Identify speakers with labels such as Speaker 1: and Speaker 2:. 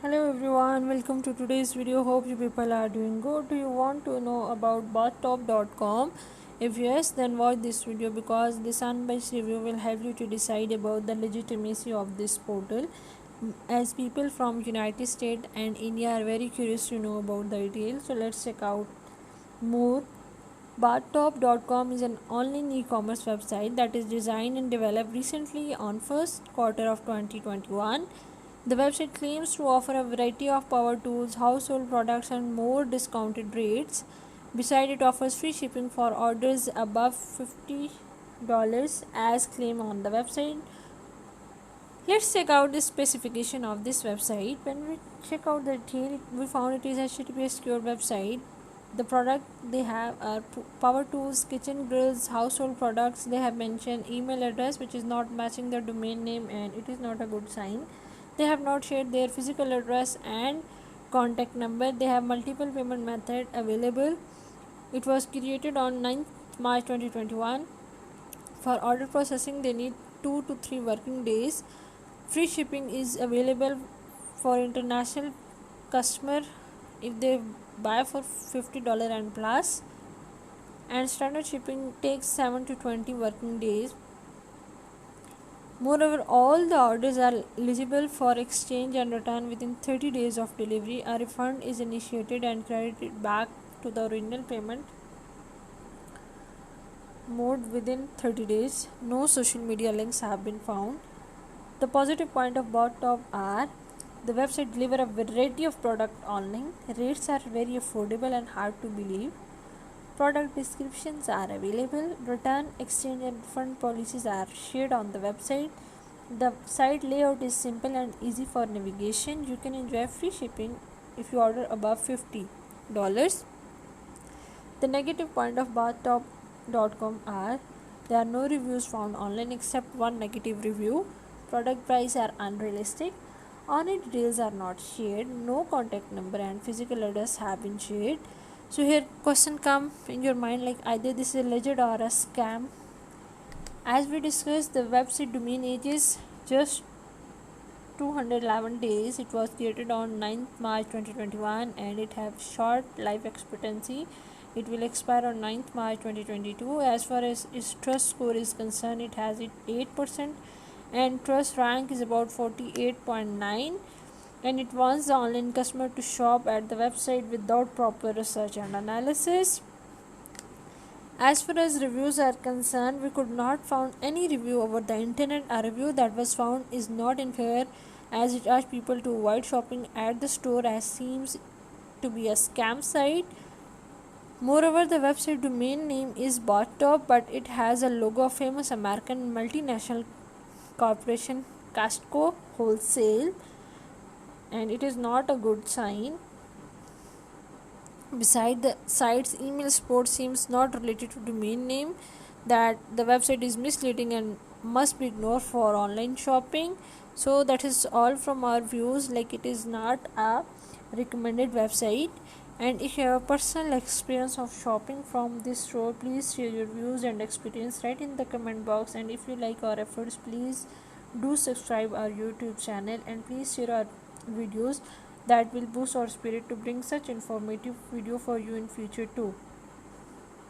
Speaker 1: Hello everyone, welcome to today's video. Hope you people are doing good. Do you want to know about bathtub.com? If yes, then watch this video because this unbiased review will help you to decide about the legitimacy of this portal. As people from United States and India are very curious to know about the details, so let's check out more. Bathtub.com is an online e-commerce website that is designed and developed recently on first quarter of 2021. The website claims to offer a variety of power tools, household products, and more discounted rates. Besides, it offers free shipping for orders above $50 as claimed on the website. Let's check out the specification of this website. When we check out the detail, we found it is a HTTPS secure website. The product they have are power tools, kitchen grills, household products. They have mentioned email address which is not matching their domain name, and it is not a good sign. They have not shared their physical address and contact number. They have multiple payment method available. It was created on 9th March 2021. For order processing, they need 2 to 3 working days. Free shipping is available for international customer if they buy for $50 and plus, and standard shipping takes 7 to 20 working days. Moreover, all the orders are eligible for exchange and return within 30 days of delivery. A refund is initiated and credited back to the original payment mode within 30 days. No social media links have been found. The positive point of Bottom are the website deliver a variety of product online. Rates are very affordable and hard to believe. Product descriptions are available. Return, exchange, and refund policies are shared on the website. The site layout is simple and easy for navigation. You can enjoy free shipping if you order above $50. The negative point of bathtub.com are there are no reviews found online except one negative review. Product price are unrealistic. Online details are not shared. No contact number and physical address have been shared. So here question come in your mind like either this is legit or a scam. As we discussed, the website domain age is just 211 days. It was created on 9th March 2021 and it have short life expectancy. It will expire on 9th March 2022. As far as its trust score is concerned, it has it 8% and trust rank is about 48.9, and it wants the online customer to shop at the website without proper research and analysis. As far as reviews are concerned, we could not found any review over the internet. A review that was found is not in favor as it urged people to avoid shopping at the store as seems to be a scam site. Moreover, the website domain name is Bottom, but it has a logo of famous American multinational corporation Costco Wholesale, and it is not a good sign. Beside the site's email support seems not related to domain name, that the website is misleading and must be ignored for online shopping. So that is all from our views, like it is not a recommended website. And if you have a personal experience of shopping from this store, please share your views and experience right in the comment box. And if you like our efforts, please do subscribe our YouTube channel and please share our videos. That will boost our spirit to bring such informative video for you in future too.